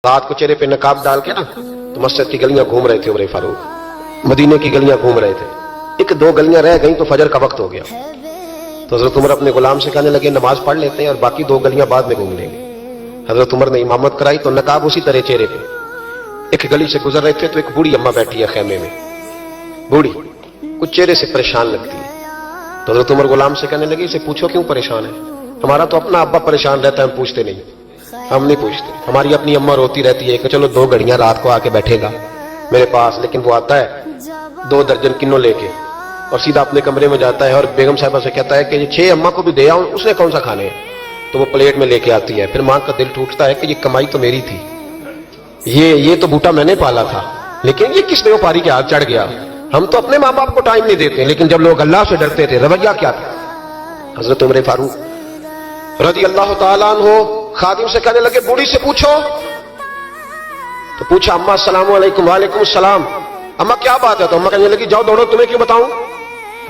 रात को चेहरे पे नकाब डाल के ना तो मस्जिद की गलियां घूम रहे थे उमर फारूक, मदीने की गलियां घूम रहे थे। एक दो गलियां रह गई तो फजर का वक्त हो गया, तो हजरत उमर अपने गुलाम से कहने लगे नमाज पढ़ लेते हैं और बाकी दो गलियां बाद में घूम लेंगे। हजरत उमर ने इमामत कराई तो नकाब उसी तरह चेहरे पे। एक गली से गुजर रहे थे तो एक बूढ़ी अम्मा बैठी है खेमे में, बूढ़ी कुछ चेहरे से परेशान लगती है। तो हजरत उमर गुलाम से कहने लगे इसे पूछो क्यों परेशान है, हमारा तो अपना अब्बा परेशान रहता है, हम पूछते नहीं, हम नहीं पूछते। हमारी अपनी अम्मा रोती रहती है कि चलो दो घड़ियां रात को आके बैठेगा मेरे पास, लेकिन वो आता है 2 दर्जन किन्नो लेके और सीधा अपने कमरे में जाता है और बेगम साहिबा से कहता है कि ये 6 अम्मा को भी दे आओ, उसने कौन सा खाने हैं, तो वो प्लेट में लेके आती है। फिर मां का दिल टूटता है कि ये कमाई तो मेरी थी, ये तो बूटा मैंने पाला था, लेकिन ये किस व्यापारी के हाथ चढ़ गया। हम तो अपने माँ बाप को टाइम नहीं देते, लेकिन जब लोग अल्लाह से डरते थे रवैया क्या था। हजरत उमर फारूक रज़ी अल्लाह ताला अन्हु खादिम से कहने लगे बूढ़ी से पूछो। तो पूछा अम्मा अस्सलामु अलैकुम, वालेकुम सलाम, अम्मा क्या बात है। तो अम्मा कहने लगी जाओ दौड़ो, तुम्हें क्यों बताऊं,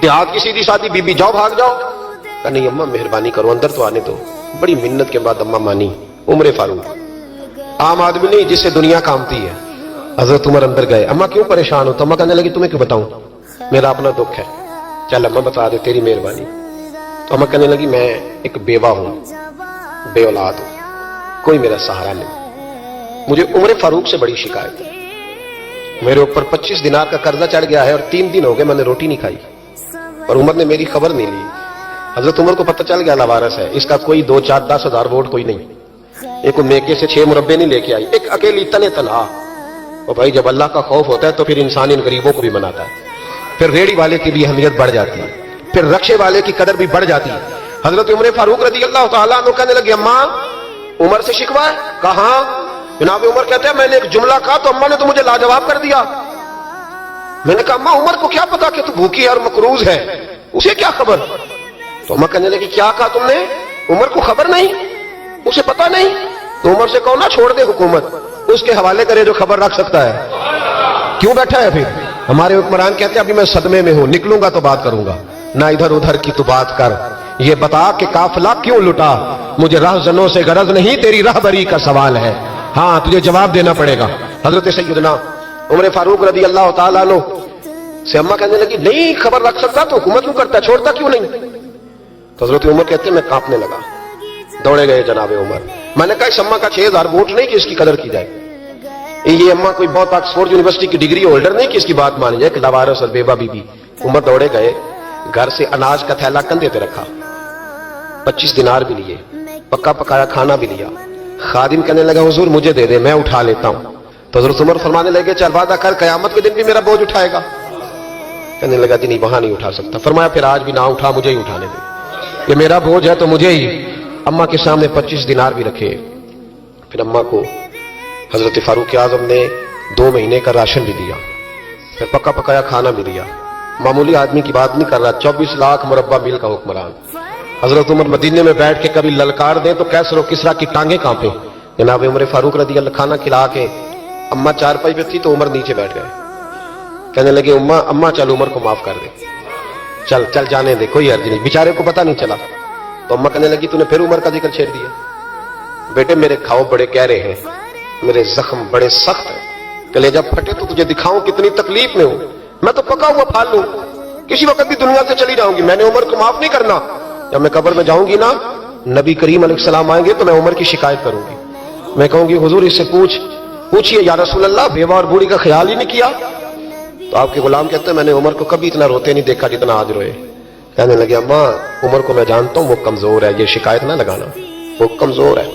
देहात की सीधी सादी बीबी, जाओ भाग जाओ। कहा नहीं अम्मा मेहरबानी करो, अंदर तो आने दो। बड़ी मिन्नत के बाद अम्मा मानी। उमर फारूक आम आदमी नहीं जिससे दुनिया कामती है। हजरत उमर अंदर गए, अम्मा क्यों परेशान हो। तो अम्मा कहने लगी तुम्हें क्यों बताऊं, मेरा अपना दुख है, चल अम्मा बता दे तेरी मेहरबानी। तो अम्मा कहने लगी मैं एक बेवा हूं, बे औलाद हूं, कोई मेरा सहारा नहीं, मुझे उमर फारूक से बड़ी शिकायत है, मेरे ऊपर 25 दिनार का कर्जा चढ़ गया है और 3 दिन हो गए मैंने रोटी नहीं खाई और उमर ने मेरी खबर नहीं ली। हजरत उमर को पता चल गया लावारस है, इसका कोई 2, 4, 10 हजार वोट कोई नहीं, एक मेके से 6 मुरब्बे नहीं लेके आई, एक अकेली तने तनहा। और भाई जब अल्लाह का खौफ होता है तो फिर इंसान इन गरीबों को भी मनाता है, फिर रेड़ी वाले की भी अहमियत बढ़ जाती है, फिर रक्षे वाले की कदर भी बढ़ जाती है। हजरत उमर फारूक रज़ी अल्लाह ताला अन्हु कहने लगे अम्मा उमर से शिकवा है। कहा जनाब उमर कहते हैं मैंने एक जुमला कहा तो अम्मा ने तो मुझे लाजवाब कर दिया। मैंने कहा अम्मा उमर को क्या पता कि तू भूखी है और मकरूज है, उसे क्या खबर। तो अम्मा कहने लगी क्या कहा तुमने, उमर को खबर नहीं, उसे पता नहीं। तो उमर से कहो ना छोड़ दे हुकूमत, उसके हवाले करे जो खबर रख सकता है, क्यों बैठा है। फिर हमारे हुक्मरान कहते हैं अभी मैं सदमे में हूं, निकलूंगा तो बात करूंगा, ना इधर उधर की तो बात कर, ये बता कि काफिला क्यों लुटा, मुझे राहजनों से गरज नहीं, तेरी राहबरी का सवाल है, हाँ तुझे जवाब देना पड़ेगा। हजरत सैयदना उमर फारूक रज़ी अल्लाह ताला अन्हु से अम्मा कहने लगी नहीं खबर रख सकता तो हुकूमत क्यों करता, छोड़ता क्यों नहीं। तो हजरत उमर कहते हैं मैं कांपने लगा, दौड़े गए जनाब उमर। मैंने कहा इस अम्मा का 6000 वोट नहीं कि इसकी कदर की जाए, ये अम्मा कोई बहुत ऑक्सफोर्ड यूनिवर्सिटी की डिग्री होल्डर नहीं कि इसकी बात मानी जाए, कि लवारस और बेवा बीबी। उमर दौड़े गए, घर से अनाज का थैला कंधे पे रखा, 25 दिनार भी लिए, पक्का पकाया खाना भी लिया। खादिम कहने लगा हुजूर मुझे दे दे मैं उठा लेता हूं। तो हजरत उमर फरमाने लगे चल वादा कर कयामत के दिन भी मेरा बोझ उठाएगा। कहने लगा जी नहीं वहां नहीं उठा सकता। फरमाया फिर आज भी ना उठा, मुझे ही उठाने दे, ये मेरा बोझ है तो मुझे ही। अम्मा के सामने 25 दिनार भी रखे। फिर अम्मा को हजरत फारूक आजम ने 2 महीने का राशन भी दिया, फिर पक्का पकाया खाना भी दिया। मामूली आदमी की बात नहीं कर रहा, 24 लाख मुरब्बा मील का हुक्मरान। हजरत उमर मदीने में बैठ के कभी ललकार दे तो कैसर किसरा की टांगे कांपे। जनाब उमर फारूक रज़ी अल्लाह खाना खिला के अम्मा चारपाई पे थी तो उमर नीचे बैठ गए, कहने लगे अम्मा चल उमर को माफ कर दे, चल चल जाने दे, कोई अर्ज नहीं, बेचारे को पता नहीं चला। तो अम्मा कहने लगी तूने फिर उमर का जिक्र छेड़ दिया। बेटे मेरे घाव बड़े गहरे हैं, मेरे जख्म बड़े सख्त हैं, कलेजा फटे तो तुझे दिखाऊं कितनी तकलीफ में हूं, मैं तो पका हुआ फाल लूं, किसी वक्त भी दुनिया से चली जाऊंगी, मैंने उमर को माफ नहीं करना। जब मैं कब्र में जाऊंगी ना नबी करीम अलैहिस्सलाम आएंगे तो मैं उमर की शिकायत करूंगी, मैं कहूंगी हुजूर इससे पूछिए या रसूल अल्लाह बेवा और बूढ़ी का ख्याल ही नहीं किया। तो आपके गुलाम कहते हैं मैंने उमर को कभी इतना रोते नहीं देखा जितना आज रोए। कहने लगे अम्मा उमर को मैं जानता हूं वो कमजोर है, ये शिकायत ना लगाना, वो कमजोर है,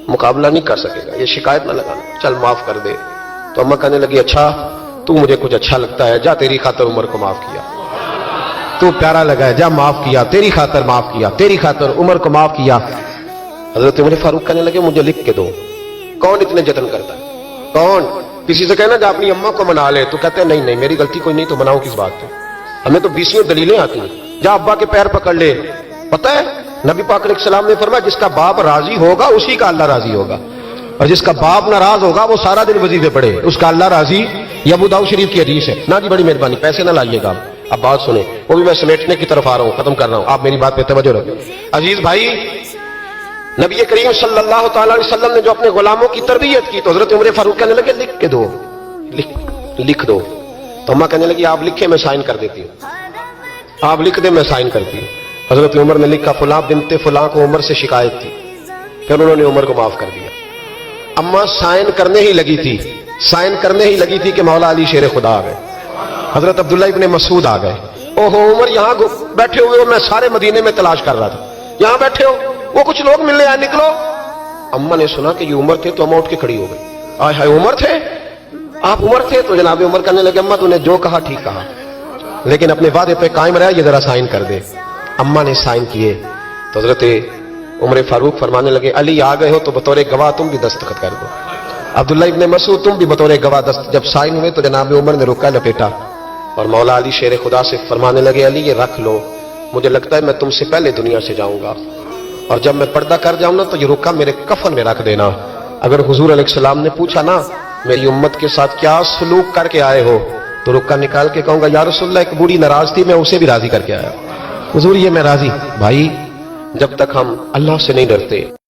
मुकाबला नहीं कर सकेगा, ये शिकायत ना लगाना, चल माफ कर दे। तो अम्मा कहने लगी अच्छा तू मुझे कुछ अच्छा लगता है, जा तेरी खातर उमर को माफ किया, तू प्यारा लगा है, जा माफ किया, तेरी खातर माफ किया, तेरी खातर उमर को माफ किया। हजरत उमर फारूक कहने लगे मुझे लिख के दो, कौन इतने जतन करता है, कौन, किसी से कहना जा अपनी अम्मा को मना ले, तो कहते हैं नहीं नहीं मेरी गलती कोई नहीं तो मनाऊं किस बात पे, हमें तो 20 दलीलें आती हैं, जा अब्बा के पैर पकड़ ले। पता है नबी पाक अलैहिस्सलाम ने फरमाया जिसका बाप राजी होगा उसी का अल्लाह राजी होगा, और जिसका बाप नाराज होगा वो सारा दिन वजीफे पढ़े उसका अल्लाह राजी। ये अबू दाऊद शरीफ की हदीस है ना जी, बड़ी मेहरबानी, पैसे ना लाइएगा। अब बात सुने, वो भी मैं समेटने की तरफ आ रहा हूं, खत्म कर रहा हूं, आप मेरी बात पे तवज्जो रखें। अजीज भाई نبی کریم صلی اللہ تعالی علیہ وسلم نے جو اپنے غلاموں کی تربیت کی تو حضرت عمر فاروق کہنے لگے لکھ کے دو، لکھ دو. تو اماں کہنے لگی آپ لکھے میں سائن کر دیتی ہوں، آپ لکھ دیں میں سائن کرتی ہوں. حضرت عمر نے لکھا فلاں بنت فلاں کو عمر سے شکایت تھی، پھر انہوں نے عمر کو معاف کر دیا. اماں سائن کرنے ہی لگی تھی کہ مولا علی شیر خدا آ گئے، حضرت عبداللہ ابن مسعود آ گئے. اوہو عمر یہاں بیٹھے ہوئے ہو، میں سارے مدینے میں تلاش کر رہا تھا، یہاں بیٹھے ہو، وہ کچھ لوگ ملنے آئے، نکلو. اماں نے سنا کہ یہ عمر تھے تو اماں اٹھ کے کھڑی ہو گئی. آئے ہائے عمر تھے، آپ عمر تھے؟ تو جناب عمر کہنے لگے اماں تو نے جو کہا ٹھیک کہا، لیکن اپنے وعدے پہ قائم رہا، یہ ذرا سائن کر دے. اماں نے سائن کیے تو حضرت عمر فاروق فرمانے لگے علی آ گئے ہو تو بطور گواہ تم بھی دستخط کر دو. عبداللہ ابن مسعود تم بھی بطور گواہ جب سائن ہوئے تو جناب عمر نے رکا لپیٹا اور مولا علی شیر خدا سے فرمانے لگے علی یہ رکھ لو، مجھے لگتا ہے میں تم سے پہلے دنیا سے جاؤں گا، اور جب میں پردہ کر جاؤں نا تو یہ رکا میرے کفن میں رکھ دینا. اگر حضور علیہ السلام نے پوچھا نا میری امت کے ساتھ کیا سلوک کر کے آئے ہو تو رکا نکال کے کہوں گا یا رسول اللہ ایک بوڑھی ناراض تھی میں اسے بھی راضی کر کے آیا. حضور یہ میں راضی. بھائی جب تک ہم اللہ سے نہیں ڈرتے